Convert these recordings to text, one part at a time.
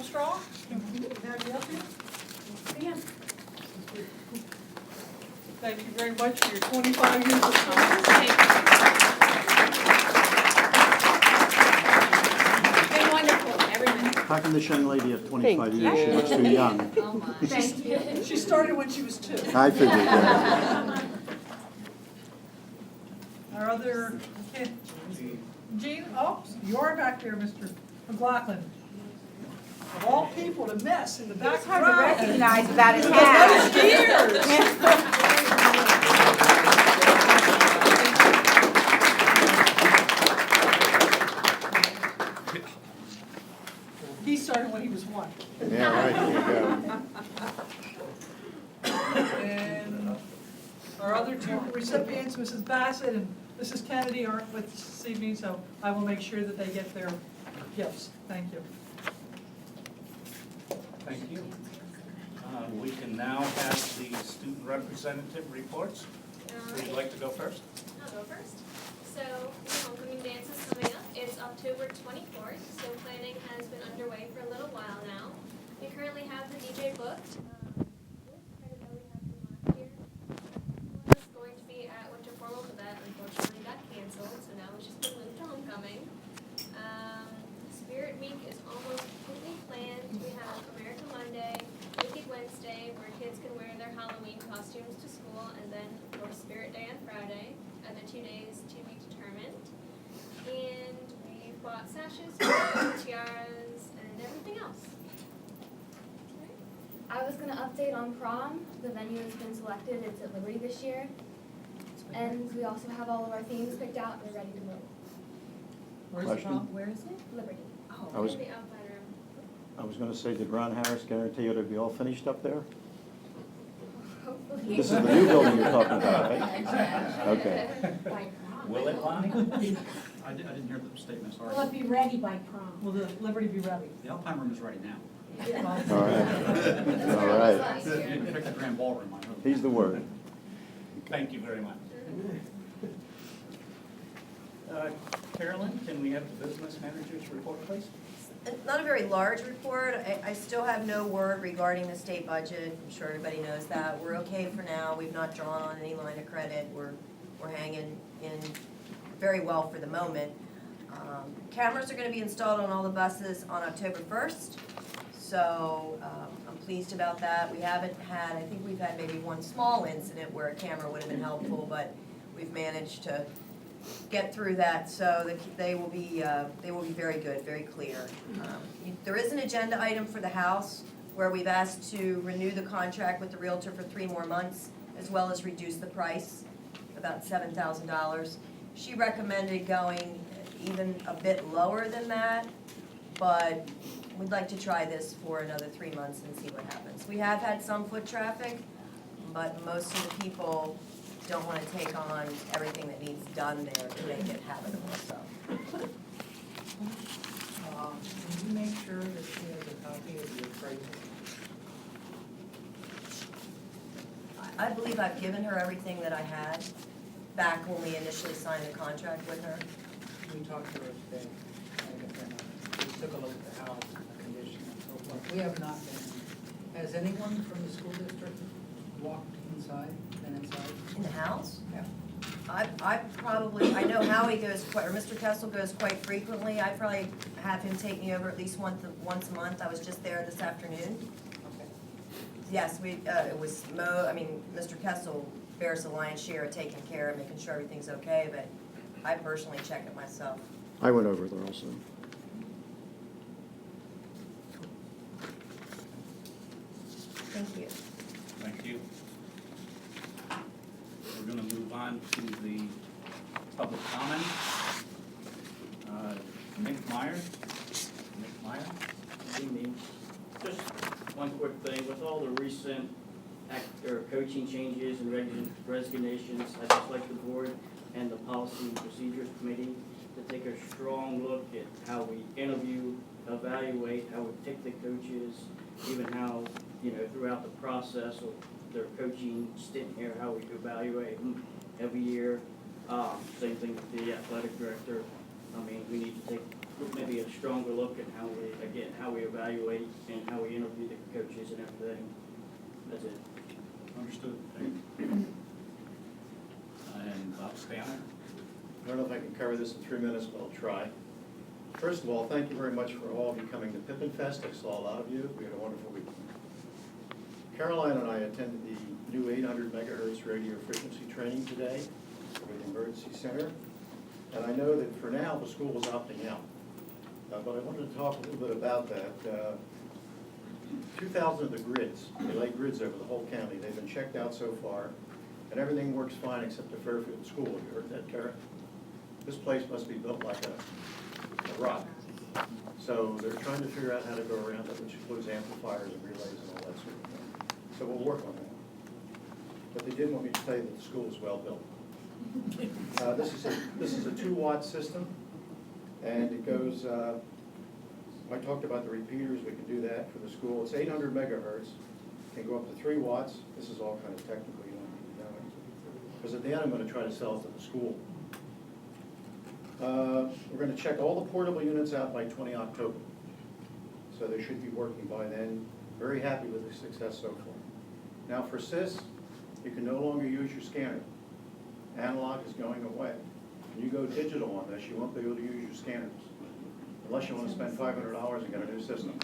Straw, can we have you up here? Thank you very much for your 25 years of service. Been wonderful, every minute. How can this young lady have 25 years? She looks too young. Oh my. Thank you. She started when she was 2. I figured that. Our other kid, Gene, oh, you are back there, Mr. McLaughlin. Of all people to miss in the back It's hard row. to recognize without his Those hat. years. He started when he was 1. Yeah, right, there you go. And our other 2 recipients, Mrs. Bassett and Mrs. Kennedy, aren't with us this evening, so I will make sure that they get their gifts. Thank you. Thank you. We can now have the student representative reports. Would you like to go first? I'll go first. So, the homecoming dance is coming up. It's October 24th, so planning has been underway for a little while now. We currently have the DJ booked. Quite a bit we have from last year. One was going to be at Winter Formal, but that unfortunately got canceled, so now it's just been moved to homecoming. Spirit Week is almost completely planned. We have America Monday, Wicked Wednesday, where kids can wear their Halloween costumes to school, and then, of course, Spirit Day on Friday. Other 2 days to be determined. And we've bought sashes, tiaras, and everything else. I was going to update on prom. The venue has been selected. It's at Liberty this year. And we also have all of our themes picked out and we're ready to move. Where's Question? the prom? Where is it? Liberty. I was- In the outside room. I was going to say, did Ron Harris guarantee it'll be all finished up there? Hopefully. This is the new building you're talking about, right? Okay. Will it, Lonnie? I didn't hear the statement, sorry. Will it be ready by prom? Will the Liberty be ready? The Alpine Room is ready now. All right. All right. Last You year. can pick the Grand Ballroom, I hope. He's the word. Thank you very much. Carolyn, can we have the business manager's report, please? Not a very large report. I still have no word regarding the state budget. I'm sure everybody knows that. We're okay for now. We've not drawn on any line of credit. We're hanging in very well for the moment. Cameras are going to be installed on all the buses on October 1st. So I'm pleased about that. We haven't had, I think we've had maybe one small incident where a camera would have been helpful, but we've managed to get through that, so they will be very good, very clear. There is an agenda item for the House where we've asked to renew the contract with the Realtor for 3 more months, as well as reduce the price, about $7,000. She recommended going even a bit lower than that, but we'd like to try this for another 3 months and see what happens. We have had some foot traffic, but most of the people don't want to take on everything that needs done there to make it habitable, so. Can you make sure that she has a copy of the appraisal? I believe I've given her everything that I had back when we initially signed the contract with her. We talked to her today, we took a look at the house, the condition and so forth. We have not been, has anyone from the school district walked inside, been inside? In the house? Yeah. I probably, I know Howie goes quite, or Mr. Kessel goes quite frequently. I probably have him take me over at least once a month. I was just there this afternoon. Okay. Yes, it was Mr. Kessel bears the lion's share of taking care of making sure everything's okay, but I personally check it myself. I went over there also. Thank you. Thank you. We're going to move on to the public comment. Nick Meyer. Good evening. Just one quick thing, with all the recent coaching changes and resignations, I'd just like the board and the Policy and Procedures Committee to take a strong look at how we interview, evaluate, how we pick the coaches, even how, throughout the process of their coaching stint here, how we evaluate them every year. Same thing with the athletic director. We need to take maybe a stronger look at how we, again, how we evaluate and how we interview the coaches and everything. That's it. Understood. Thank you. And Bob Stanley? I don't know if I can cover this in 3 minutes, but I'll try. First of all, thank you very much for all of you coming to Pippin Fest. I saw a lot of you. We had a wonderful weekend. Caroline and I attended the new 800 megahertz radio frequency training today with the Emergency Center. And I know that for now, the school is opting out. But I wanted to talk a little bit about that. 2,000 of the grids, they lay grids over the whole county. They've been checked out so far, and everything works fine except the Fairfield school. Have you heard that, Karen? This place must be built like a rock. So they're trying to figure out how to go around it, which includes amplifiers and relays and all that sort of thing. So we'll work on that. But they did want me to tell you that the school is well built. This is a 2-watt system, and it goes, I talked about the repeaters, we can do that for the school. It's 800 megahertz, can go up to 3 watts. This is all kind of technical, you don't need to know it. Because at the end, I'm going to try to sell it to the school. We're going to check all the portable units out by 20 October. So they should be working by then. Very happy with the success so far. Now for SIS, you can no longer use your scanner. Analog is going away. When you go digital on this, you won't be able to use your scanners. Unless you want to spend $500 and get a new system.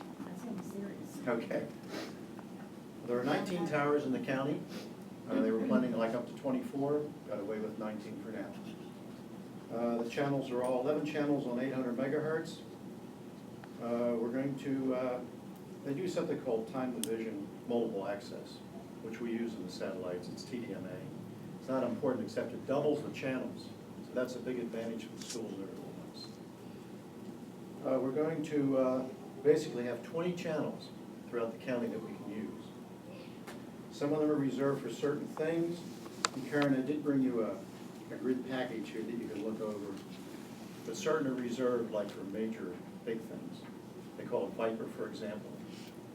Okay. There are 19 towers in the county. They were planning like up to 24, got away with 19 for now. The channels are all 11 channels on 800 megahertz. We're going to, they do something called time division multiple access, which we use in the satellites. It's TDMA. It's not important except it doubles the channels. So that's a big advantage for the schools and everyone else. We're going to basically have 20 channels throughout the county that we can use. Some of them are reserved for certain things. And Karen, I did bring you a grid package here that you can look over. But certain are reserved like for major big things. They call it Viper, for example,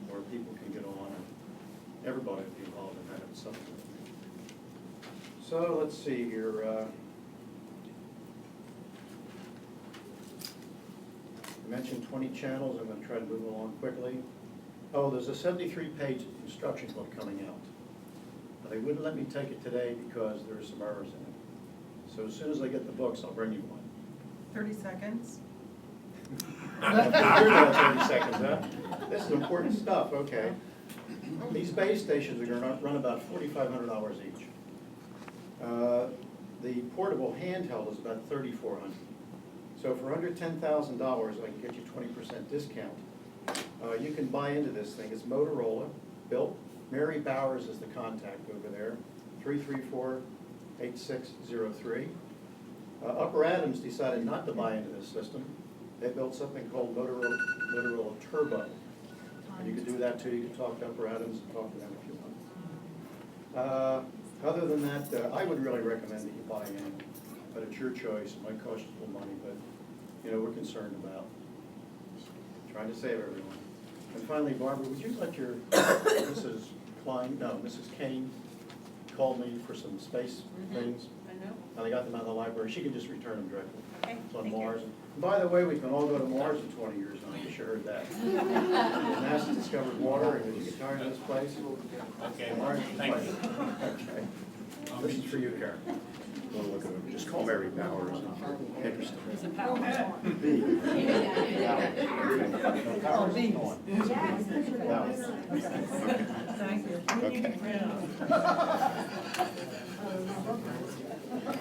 where people can get on and everybody will be involved in that at some point. So let's see here. I mentioned 20 channels. I'm going to try to move along quickly. Oh, there's a 73-page instruction book coming out. Now, they wouldn't let me take it today because there are some errors in it. So as soon as I get the books, I'll bring you one. 30 seconds. You're not 30 seconds, huh? This is important stuff, okay. These base stations are going to run about $4,500 each. The portable handheld is about $3,400. So for under $10,000, I can get you 20% discount. You can buy into this thing. It's Motorola built. Mary Bowers is the contact over there, 334-8603. Upper Adams decided not to buy into this system. They built something called Motorola Turbo. And you can do that too. You can talk to Upper Adams and talk to them if you want. Other than that, I would really recommend that you buy in. But it's your choice. It might cost you a little money, but you know, we're concerned about trying to save everyone. And finally, Barbara, would you let your Mrs. Klein, no, Mrs. Kane, call me for some space things? I know. And I got them out of the library. She can just return them directly. Okay, It's on thank you. Mars. And by the way, we can all go to Mars in 20 years now. You sure heard that. NASA discovered water, and if you get tired of this place, Okay, Mars. thank you. Okay. This is for you, Karen. We'll look at it. Just call Mary Bowers. Interesting. B. Oh, beans. Bowers. Thank you. Okay.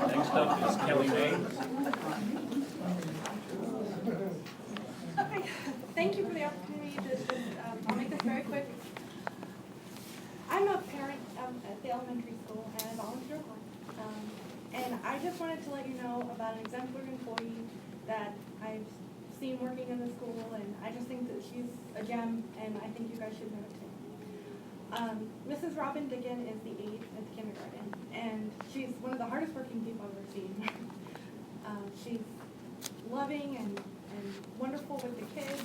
Next up is Kelly May. Hi, thank you for the opportunity to just, I'll make this very quick. I'm a parent at the elementary school and I volunteer one. And I just wanted to let you know about an exemplary employee that I've seen working in the school, and I just think that she's a gem, and I think you guys should know it too. Mrs. Robin Diggin is the aide at the kindergarten, and she's one of the hardest working people I've ever seen. She's loving and wonderful with the kids.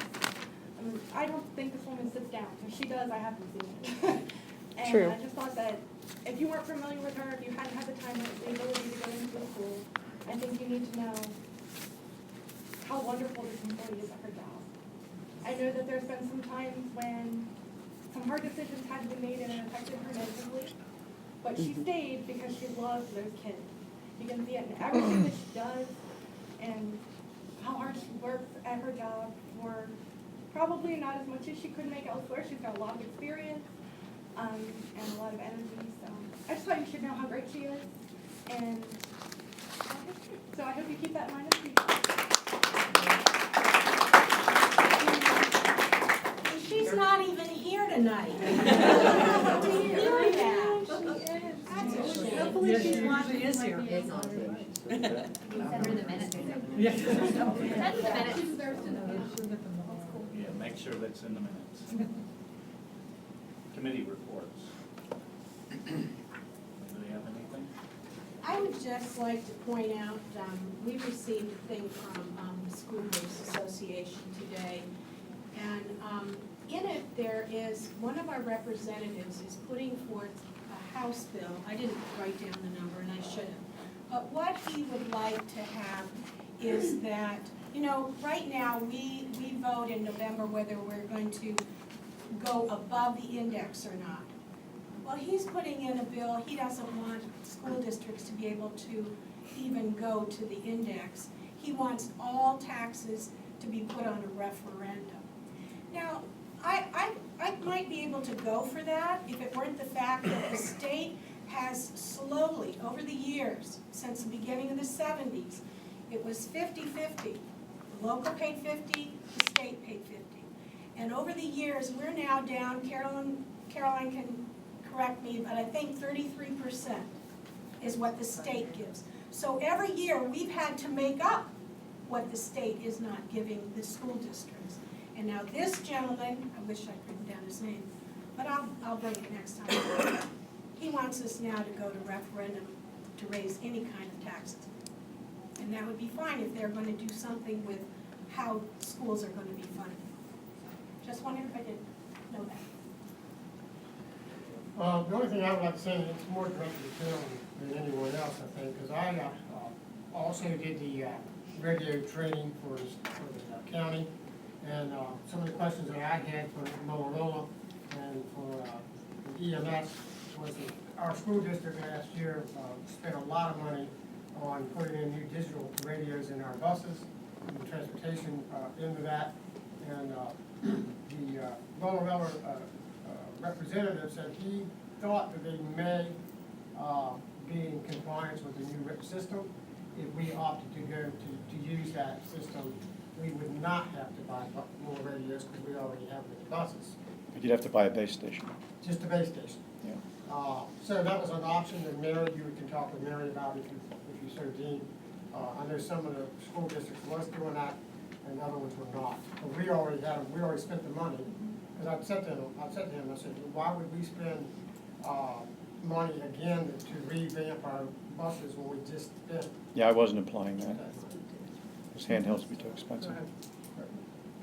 I mean, I don't think this woman sits down. If she does, I haven't seen it. And True. I just thought that if you weren't familiar with her, if you hadn't had the time or the ability to go into the school, I think you need to know how wonderful this employee is at her job. I know that there's been some times when some hard decisions had to be made and it affected her negatively, but she stayed because she loves those kids. You can see it in everything that she does and how hard she works at her job for probably not as much as she could make elsewhere. She's got a lot of experience and a lot of energy. So I just thought you should know how great she is. And so I hope you keep that in mind in the future. She's not even here tonight. Hopefully she usually is here. Send her the minutes. Yeah. Send the minutes. Yeah, make sure that's in the minutes. Committee reports. Anybody have anything? I would just like to point out, we received a thing from the School Boards Association today. And in it, there is, one of our representatives is putting forth a House bill. I didn't write down the number, and I should have. But what he would like to have is that, you know, right now, we vote in November whether we're going to go above the index or not. Well, he's putting in a bill, he doesn't want school districts to be able to even go to the index. He wants all taxes to be put on a referendum. Now, I might be able to go for that if it weren't the fact that the state has slowly, over the years, since the beginning of the 70s, it was 50-50. The local paid 50, the state paid 50. And over the years, we're now down, Caroline can correct me, but I think 33% is what the state gives. So every year, we've had to make up what the state is not giving the school districts. And now this gentleman, I wish I'd written down his name, but I'll bring it next time. He wants us now to go to referendum to raise any kind of taxes. And that would be fine if they're going to do something with how schools are going to be funded. Just wondered if I didn't know that. The only thing I would like to say, and it's more directed to Tim than anyone else, I think, because I also did the radio training for the county, and some of the questions that I had for Motorola and for the EMS was that our school district last year spent a lot of money on putting in new digital radios in our buses, and the transportation into that, and the Motorola representative said he thought that they may be in compliance with the new RIP system. If we opted to go to use that system, we would not have to buy more radios because we already have them in the buses. But you'd have to buy a base station. Just a base station. Yeah. So that was an option, and Mary, you can talk with Mary about it if you so deem. I know some of the school districts was doing that, and other ones were not. But we already spent the money. And I said to him, I said, why would we spend money again to revamp our buses when we just did? Yeah, I wasn't implying that. Because handhelds would be too expensive.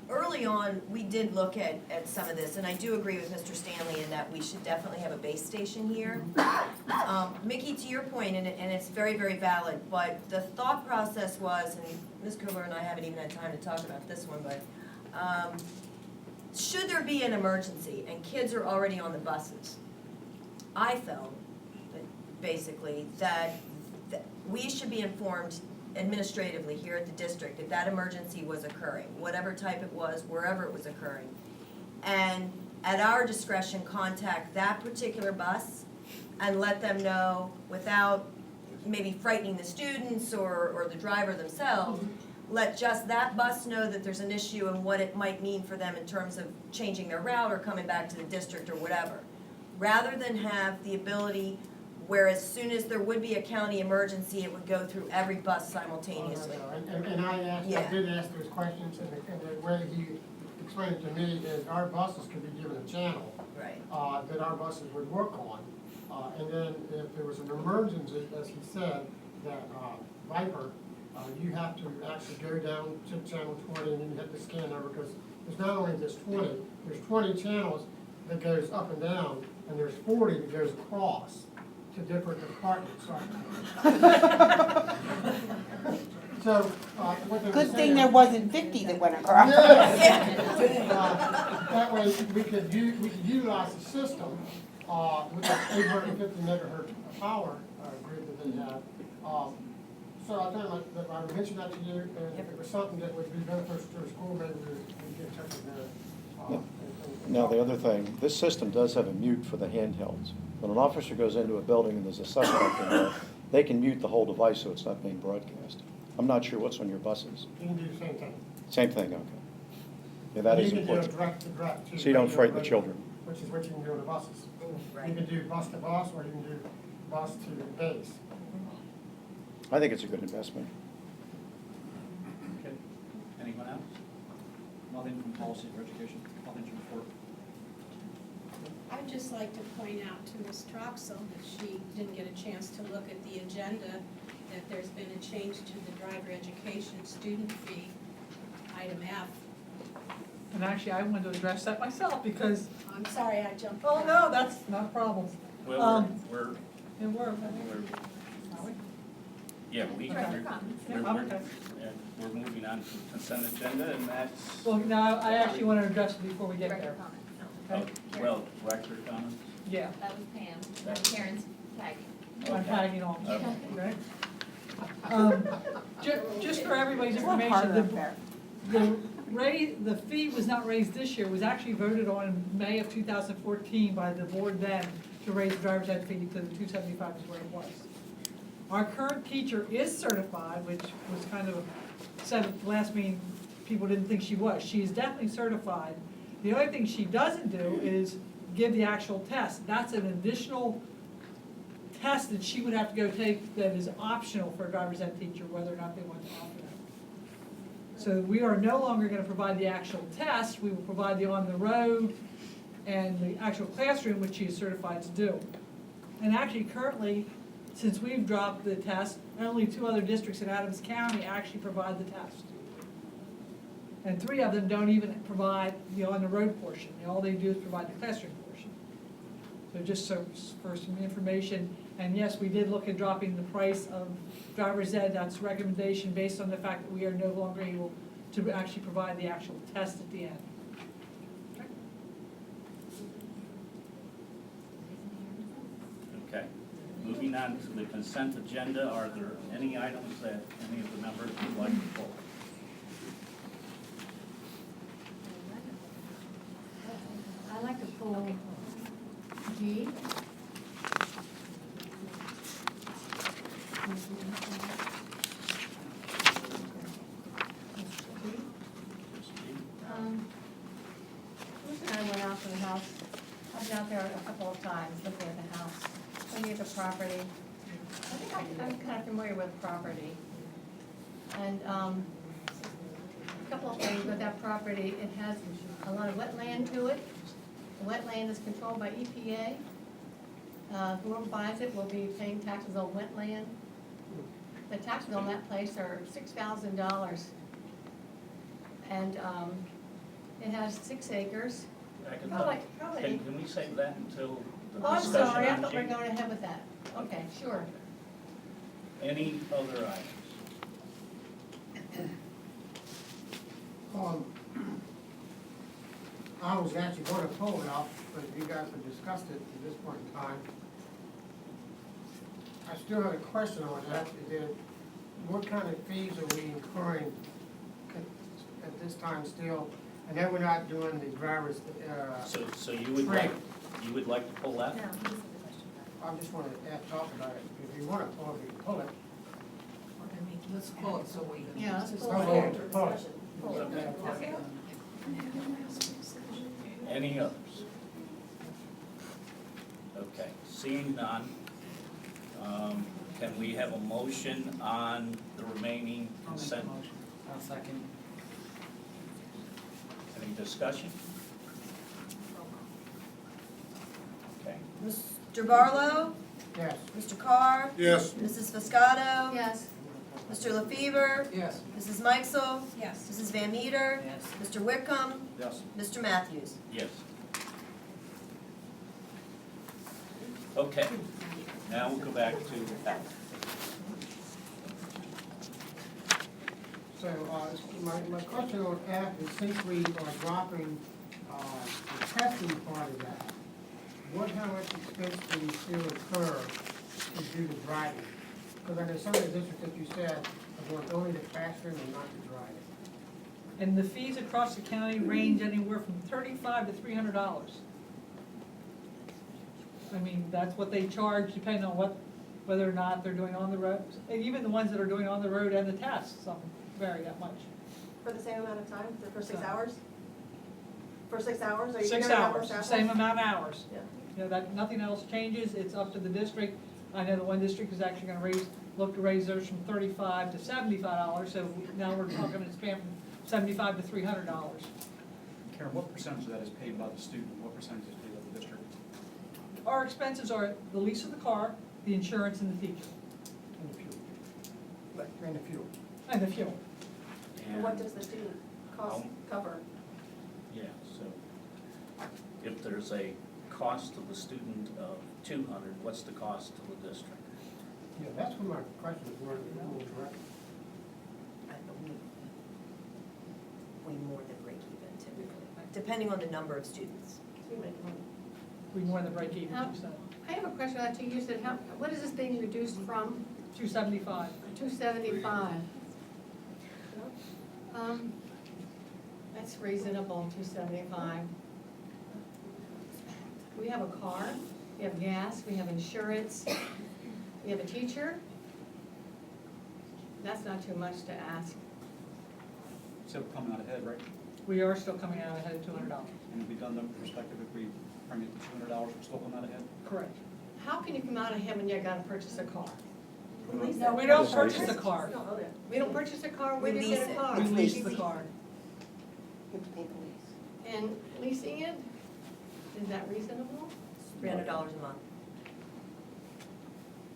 Early on, we did look at some of this, and I do agree with Mr. Stanley in that we should definitely have a base station here. Mickey, to your point, and it's very, very valid, but the thought process was, and Ms. Kohler and I haven't even had time to talk about this one, but should there be an emergency and kids are already on the buses, I felt, basically, that we should be informed administratively here at the district if that emergency was occurring, whatever type it was, wherever it was occurring. And at our discretion, contact that particular bus and let them know without maybe frightening the students or the driver themselves, let just that bus know that there's an issue and what it might mean for them in terms of changing their route or coming back to the district or whatever. Rather than have the ability where as soon as there would be a county emergency, it would go through every bus simultaneously. And I did ask those questions, and the way he explained it to me is our buses could be given a channel Right. that our buses would work on. And then if there was an emergency, as he said, that Viper, you have to actually go down to channel 20 and then you have to scan over, because there's not only just 20, there's 20 channels that goes up and down, and there's 40 that goes across to different departments. So, what they were Good thing saying- there wasn't 50 that went across. Yes. That way, we could utilize the system, with the 850 megahertz power grid that they have. So I told them that I would mention that to you, and if it was something that would be beneficial to the school, maybe we'd get in touch with them. Now, the other thing, this system does have a mute for the handhelds. When an officer goes into a building and there's a suspect in there, they can mute the whole device so it's not being broadcast. I'm not sure what's on your buses. You can do the same thing. Same thing, okay. Yeah, that is You can do important. it direct to direct. to So you don't radio, frighten the radio, children. Which is what you can do on the buses. Right. You can do bus to bus, or you can do bus to base. I think it's a good investment. Okay. Anyone else? Nothing from policy or education, nothing to report. I'd just like to point out to Ms. Troxel that she didn't get a chance to look at the agenda, that there's been a change to the driver education student fee, item F. And actually, I wanted to address that myself because, I'm sorry, I jumped. oh, no, that's not a problem. Well, we're, It worked. yeah, we're, Okay. yeah, we're moving on to the consent agenda, and that's, Well, no, I actually want to address it before we get there. Okay? well, director comments? Yeah, That was Pam, Karen's tagging. I'm Okay. tagging on, Okay. okay? Just for everybody's It's a little harder information, up there. the fee was not raised this year, it was actually voted on in May of 2014 by the board then to raise the driver's ed fee to the 275 is where it was. Our current teacher is certified, which was kind of said at the last meeting, people didn't think she was. She is definitely certified. The only thing she doesn't do is give the actual test. That's an additional test that she would have to go take that is optional for a driver's ed teacher, whether or not they want to offer that. So we are no longer going to provide the actual test, we will provide the on-the-road and the actual classroom, which she is certified to do. And actually, currently, since we've dropped the test, only 2 other districts in Adams County actually provide the test. And 3 of them don't even provide the on-the-road portion, all they do is provide the classroom portion. So just so, for some information, and yes, we did look at dropping the price of driver's ed, that's a recommendation based on the fact that we are no longer able to actually provide the actual test at the end. Okay. Moving on to the consent agenda, are there any items that any of the members would like to pull? I'd like to pull G. Bruce and I went out to the house. I've been out there a couple of times looking at the house, looking at the property. I think I'm kind of familiar with the property. And a couple of things with that property, it has a lot of wetland to it. The wetland is controlled by EPA. Whoever buys it will be paying taxes on wetland. The taxes on that place are $6,000. And it has 6 acres. Can we save that until the Oh, I'm discussion sorry, I on thought we were G? going ahead with that. Okay, sure. Any other items? I was actually going to pull it up, but you guys have discussed it at this point in time. I still have a question on that. What kind of fees are we incurring at this time still? I know we're not doing the driver's, So you would like, to pull that? I just wanted to talk about it. If you want to pull it, you can pull it. Let's pull it so we can. Yeah, let's pull Pull it. it, pull it. Any others? Okay, seeing none, can we have a motion on the remaining consent? I'll second. Any discussion? Okay, Mr. Barlow? Yes. Mr. Carr? Yes. Mrs. Fiscato? Yes. Mr. LaFever? Yes. Mrs. Meichel? Yes. Mrs. Van Meter? Yes. Mr. Whitcomb? Yes. Mr. Matthews? yes. Okay, now we'll go back to F. So, my question on F is, since we are dropping, the testing part of that, how much expense do we still incur to do the driving? Because I know some of the districts that you said are going only the classroom and not the driving. And the fees across the county range anywhere from $35 to $300. I mean, that's what they charge depending on whether or not they're doing on the road. And even the ones that are doing on the road and the tests, some vary that much. For the same amount of time, for 6 So- hours? For 6 hours, are you 6 gonna hours, same amount of hours. Yeah. You know, that, nothing else changes, it's up to the district. I know the one district is actually gonna look to raise theirs from $35 to $75, so now we're talking, it's paying from $75 to $300. Karen, what percentage of that is paid by the student, and what percentage is paid by the district? Our expenses are the lease of the car, the insurance, and the teacher, And the fuel. And the fuel. and the fuel. And what does the student cost cover? Yeah, so if there's a cost to the student of 200, what's the cost to the district? Yeah, that's what my question is, more direct. I believe we more than break even typically, depending on the number of students. We make money. We more than break even, How- 270. I have a question about you. You said, what is this being reduced from? 275. 275. That's reasonable, 275. We have a car, we have gas, we have insurance, we have a teacher. That's not too much to ask. So we're coming out ahead, right? We are still coming out ahead of $200. And if we done the perspective, if we bring it to $200, we're still coming out ahead? Correct. How can you come out ahead when you gotta purchase a car? No, we don't purchase the car. We don't purchase a car, we We just lease get a it. car. We lease the car. You have to pay the lease. And leasing it, is that reasonable? $300 a month.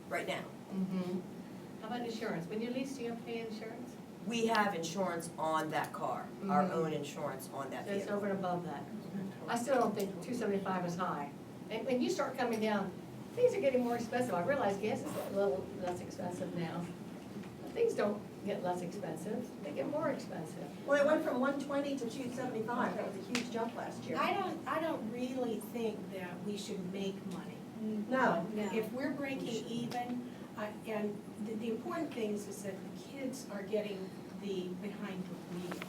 Right now. Mm-hmm. How about insurance? When you lease, do you have to pay insurance? We have insurance on that car, our Mhm. own insurance on that So it's vehicle. over and above that. I still don't think 275 is high. And when you start coming down, things are getting more expensive. I realize gas is a little less expensive now. But things don't get less expensive, they get more expensive. Well, it went from 120 to 275, that was a huge jump last year. I don't really think that we should make money. No. If we're breaking even, and the important things is that the kids are getting the behind the wheel.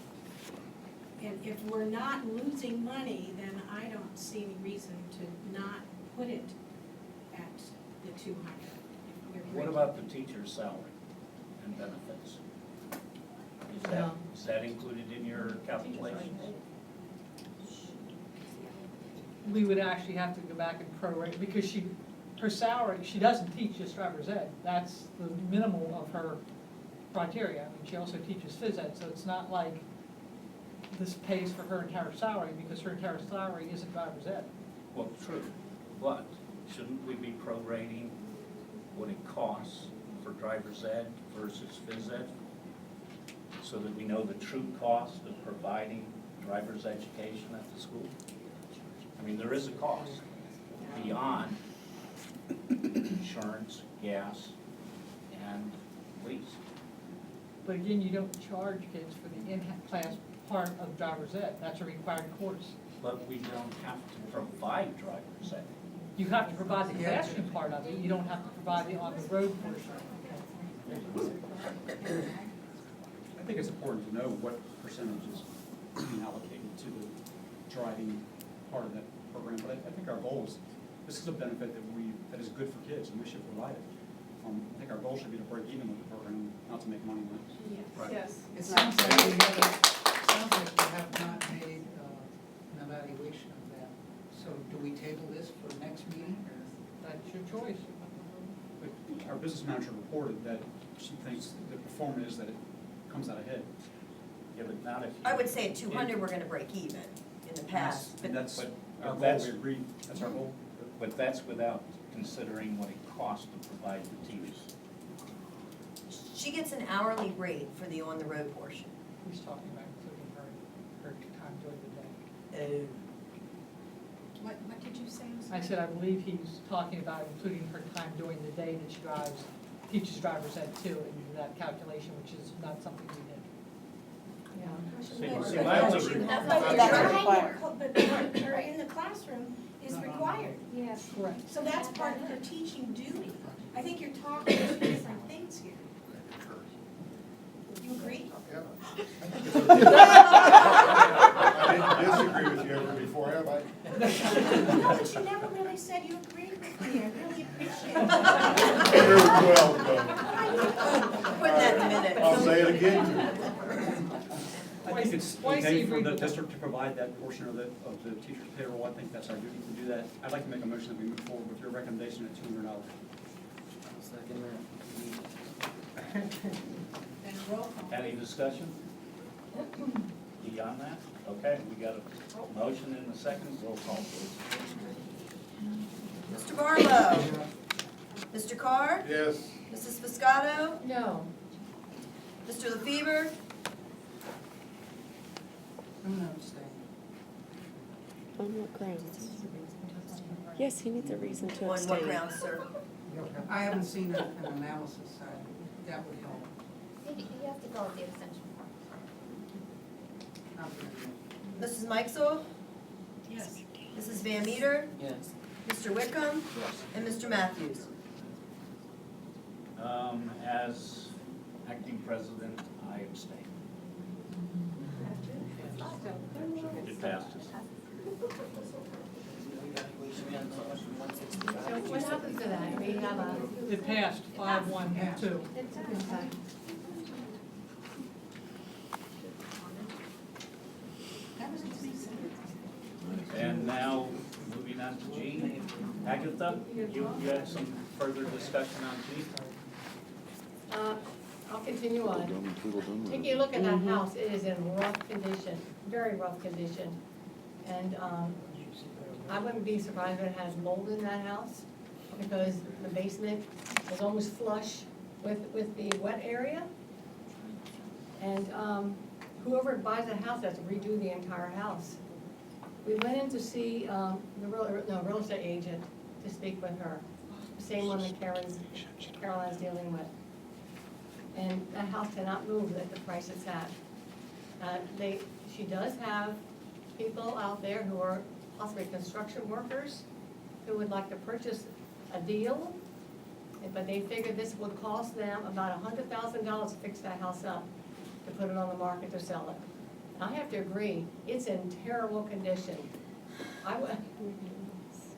And if we're not losing money, then I don't see any reason to not put it at the 200. if we're What breaking about the teacher's salary and benefits? No. Is that included in your calculations? We would actually have to go back and prorate, because her salary, she doesn't teach just driver's ed. That's the minimal of her criteria. I mean, she also teaches phys ed, so it's not like this pays for her entire salary, because her entire salary isn't driver's ed. Well, true, but shouldn't we be prorating what it costs for driver's ed versus phys ed? So that we know the true cost of providing driver's education at the school? I mean, there is a cost beyond insurance, gas, and lease. But again, you don't charge kids for the in-class part of driver's ed. That's a required course. But we don't have to provide driver's ed. You have to provide the classroom part of it. You don't have to provide the on-the-road portion. I think it's important to know what percentage is being allocated to the driving part of that program, but I think our goal is, this is a benefit that is good for kids, and we should provide it. I think our goal should be to break even with the program, not to make money on it. Right. Yes. It sounds like we have not made an evaluation of that. So do we table this for next meeting, or? That's your choice. But our business manager reported that she thinks the performance is that it comes out ahead. Yeah, but not if you. I would say at 200, we're gonna break even in the past, And but that's but our goal, that's- we agreed, that's our goal. But that's without considering what it costs to provide the teachers. she gets an hourly rate for the on-the-road portion. He's talking about including her time during the day. What did you say? I said, I believe he's talking about including her time during the day that she teaches driver's ed too, in that calculation, which is not something we did. See, my only, That's But required. trying her in the classroom is required. Yes. Correct. So that's part of her teaching duty. I think you're talking two different things here. You agree? I didn't disagree with you ever before, have I? No, but you never really said you agreed with me. I really appreciate it. You're welcome. Put that in a minute. I'll say it again. I think it's Twice okay you for agreed the with that. district to provide that portion of the teacher's payroll. I think that's our duty to do that. I'd like to make a motion that we move forward with your recommendation at $200. And roll call. any discussion? Beyond that? Okay, we got a motion and a second, roll call please. Mr. Barlow? Mr. Carr? Yes. Mrs. Fiscato? No. Mr. LaFever? I'm gonna abstain. On what grounds? Yes, he needs a reason to On what abstain. grounds, sir? I haven't seen an analysis, that would help. You have to fill out the extension form. Not very good. Mrs. Mikesell? Yes. Mrs. Van Meter? Yes. Mr. Wickham? Yes. And Mr. Matthews? As acting president, I abstain. It passes. So what happens to that? We have a, It passed 5-1-2. That was just me saying. And now, moving on to G. Agatha, you had some further discussion on G? I'll continue on. Taking a look at that house, it is in rough condition, very rough condition. And I wouldn't be surprised if it has mold in that house, because the basement is almost flush with the wet area. And whoever buys the house has to redo the entire house. We went in to see the real estate agent to speak with her, the same one that Caroline's dealing with. And that house cannot move at the price it's at. She does have people out there who are possibly construction workers who would like to purchase a deal, but they figure this would cost them about $100,000 to fix that house up, to put it on the market to sell it. I have to agree, it's in terrible condition.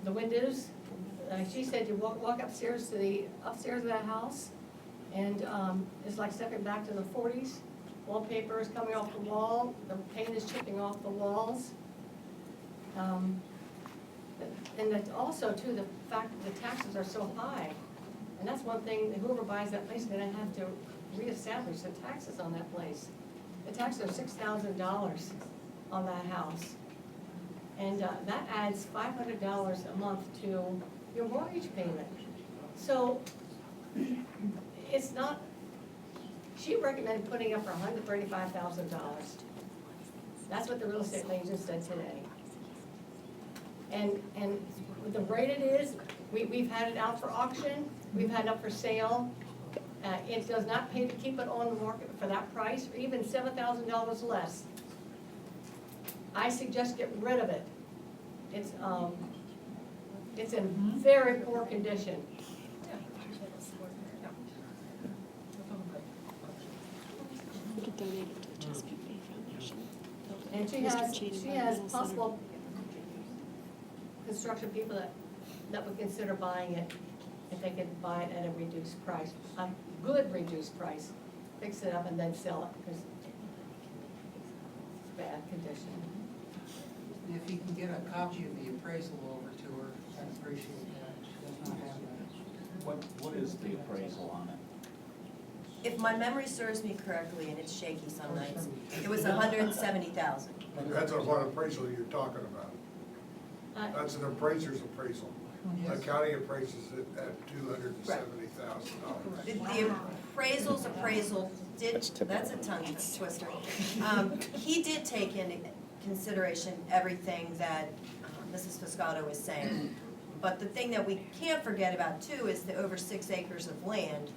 The windows, she said you walk upstairs of that house, and it's like stepping back to the 40s. Wallpaper is coming off the wall, the paint is chipping off the walls. And that's also too, the fact that the taxes are so high. And that's one thing, whoever buys that place is gonna have to reestablish the taxes on that place. The taxes are $6,000 on that house. And that adds $500 a month to your mortgage payment. So it's not, she recommended putting up for $135,000. That's what the real estate agent said today. And the rate it is, we've had it out for auction, we've had it up for sale. It does not pay to keep it on the market for that price, or even $7,000 less. I suggest get rid of it. It's in very poor condition. We could donate it to the Chesapeake Bay Foundation. And she has possible construction people that would consider buying it if they could buy it at a reduced price, a good reduced price, fix it up and then sell it, because it's bad condition. If you can get a copy of the appraisal over to her, I'd appreciate that. She does not have that. What is the appraisal on it? If my memory serves me correctly, and it's shaky some nights, it was $170,000. That's what appraisal you're talking about. That's an appraiser's appraisal. The county appraises it at $270,000. The appraisal's appraisal did, that's a tongue twister. He did take into consideration everything that Mrs. Fiscato was saying. But the thing that we can't forget about too is the over 6 acres of land.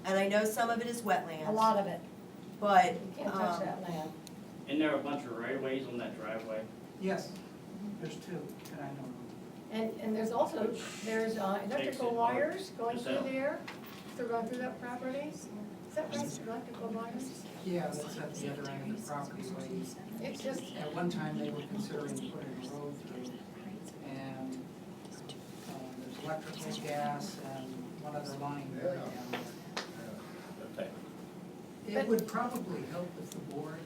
And I know some of it is wetlands. A lot of it. but, You can't touch that land. And there are a bunch of right-of-ways on that driveway. Yes, there's two, and I know. And there's also, there's electrical wires going through there, they're going through that property. Is that right, electrical wires? Yeah, that's at the other end of the property where It's just, at one time they were considering putting a road through. And there's electrical, gas, and one other line going down there. Okay. It would probably help if the board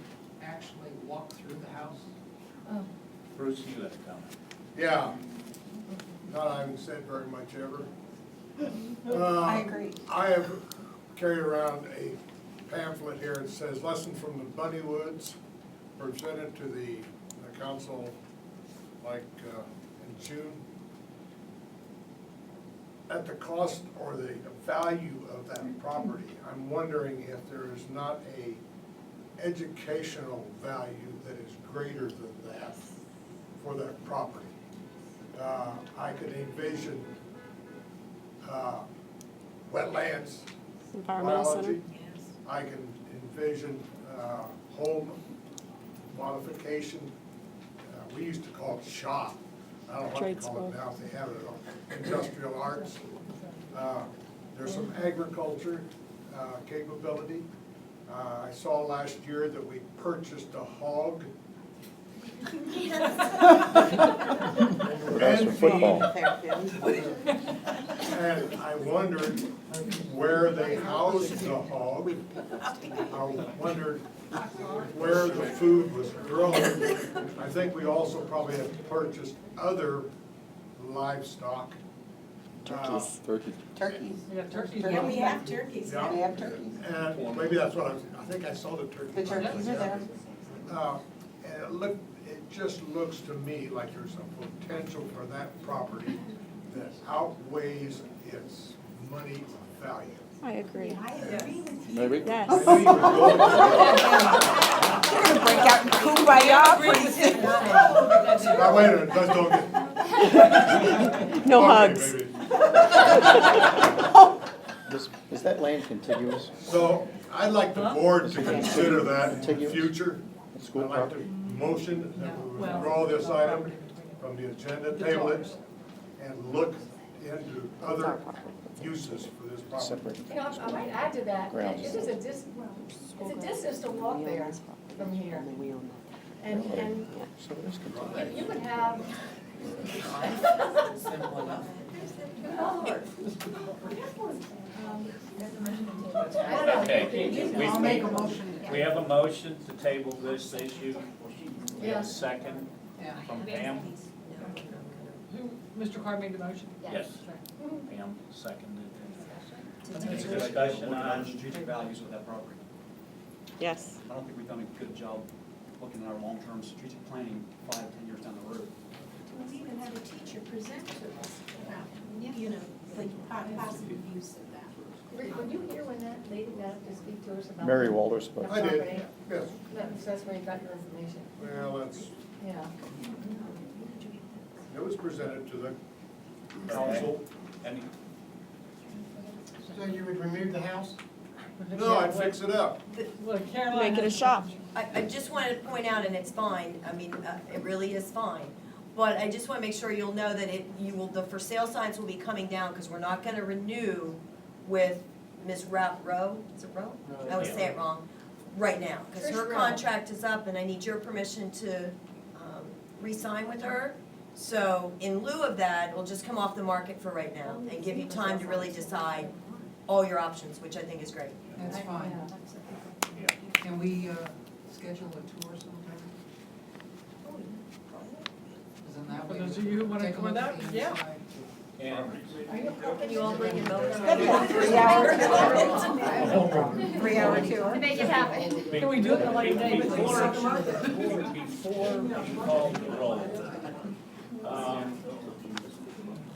actually walked through the house. oh, Bruce, you had a comment. Yeah, not having said very much ever. I agree. I have carried around a pamphlet here that says lesson from the Bunny Woods, presented to the council like in June. At the cost or the value of that property, I'm wondering if there is not a educational value that is greater than that for that property. I could envision wetlands, Environmental center. biology. I can envision home modification. We used to call it shop. I don't know what Trade to call school. it now, if they have it on industrial arts. There's some agriculture capability. I saw last year that we purchased a hog. That's for football. And I wondered where they housed the hog. I wondered where the food was grown. I think we also probably have purchased other livestock. Turkeys. Turkeys. We have turkeys. Yeah, we have turkeys, Yeah. we have turkeys. And maybe that's what I think I saw the turkey. The turkeys are there. And it just looks to me like there's a potential for that property that outweighs its money value. I agree. I agree with you. Maybe? Yes. I knew you were going You're gonna break out in kumbaya pretty soon. Now, wait a minute, let's don't get. No Okay, hugs. maybe. Is that land contiguous? So I'd like the board to consider that in the Contiguous? future. School I'd like to property? motion that we withdraw this item from the agenda, table it, and look into other uses for this property. Separate. You know, I might add to that, Grounds. it is it's a distance to walk there from here. We own And that. So it is contiguous. you could have, Simple enough. Okay. I'll make a motion. We have a motion to table this issue. We have a Yes. second Yeah. from Pam. Who, Mr. Carr made the motion? Yes. Pam seconded. I think it's a good idea Discussion to look at on- our strategic values with that property. Yes. I don't think we've done a good job looking at our long-term strategic planning 5-10 years down the road. We even had a teacher present to us about, you know, the positive use of that. were you here when that lady got up to speak to us about? Mary the- Walter the spoke. I did, property? yes. That's where you got your information, Well, that's, yeah. it was presented to the council. Any, So you would remove the house? No, I'd fix it up. Well, Caroline. Make it a has- shop. I just wanted to point out, and it's fine, I mean, it really is fine. But I just wanna make sure you'll know that the for sale signs will be coming down, because we're not gonna renew with Ms. Rowe, is it Rowe? I always say it wrong, right now, because her Trish Rowe. contract is up, and I need your permission to, re-sign with her. So in lieu of that, we'll just come off the market for right now, and give you time to really decide all your options, which I think is great. That's fine. yeah. Can we schedule a tour sometime? Isn't that For way those we of you who wanna take a come look out, at the yeah. inside? And Can you all bring your milk? That'd be a 3-hour tour. Make it happen. Can we do it in a light day? Before you call the roll,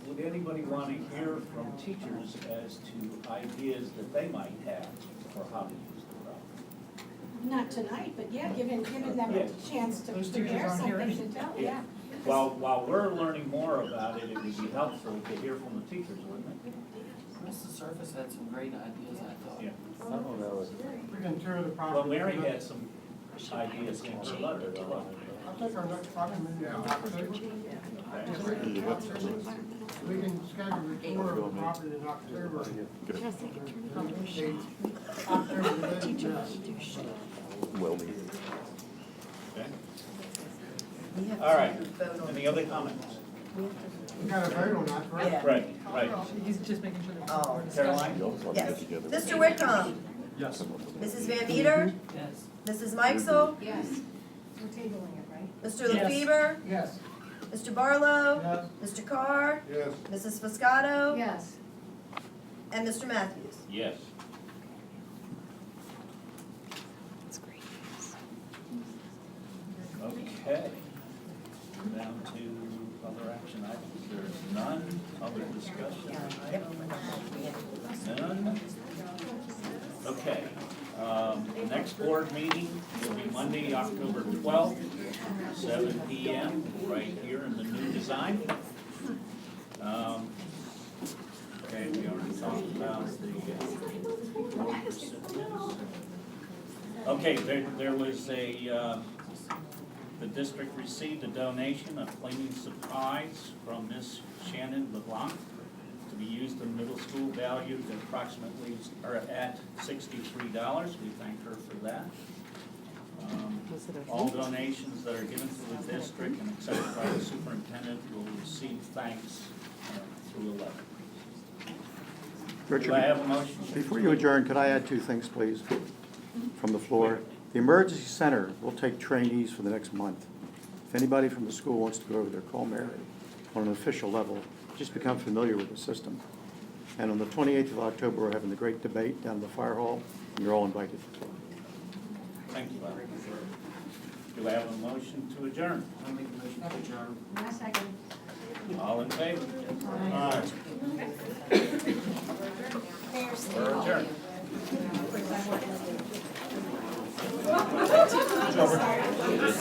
would anybody want to hear from teachers as to ideas that they might have for how to use the property? Not tonight, but yeah, giving them Yeah. a chance to Those teachers prepare aren't here something to tell, yeah. while we're learning more about it, it would be helpful to hear from the teachers, wouldn't it? Mrs. Surface had some great ideas, I thought. Yeah. We can tour the property. Well, Mary had some ideas in her letter. I think our next property meeting is in October. We can schedule a tour of the property in October. Okay. We have All right. to vote on Any it. other comments? We gotta vote on that, right? Yeah. Right. He's just making sure that. Oh. we're discussing. Caroline? Yes. Mr. Whitcomb? Yes. Mrs. Van Meter? Yes. Mrs. Mikesel? Yes. We're tabling it, right? Mr. Yes. LaFever? Yes. Mr. Barlow? Yes. Mr. Carr? Yes. Mrs. Foscato? Yes. And Mr. Matthews? Yes. That's great. Okay. Down to other action items. There's none. Other discussion? None. Okay. Next board meeting will be Monday, October 12th, 7 p.m., right here in the new design. Okay, we already talked about the board recipients. Okay, there was the district received a donation of cleaning supplies from Miss Shannon LeBlanc to be used in middle school, valued at approximately, or at $63. We thank her for that. All donations that are given to the district and accepted by the superintendent will receive thanks through a letter. Richard, Do I have a motion? before you adjourn, could I add two things, please, from the floor? The emergency center will take trainees for the next month. If anybody from the school wants to go over there, call Mary on an official level. Just become familiar with the system. And on the 28th of October, we're having the great debate down in the fire hall, and you're all invited. Thank you, Larry. Do I have a motion to adjourn? I'll make a motion to adjourn. My second. All in favor? Aye. We're adjourned.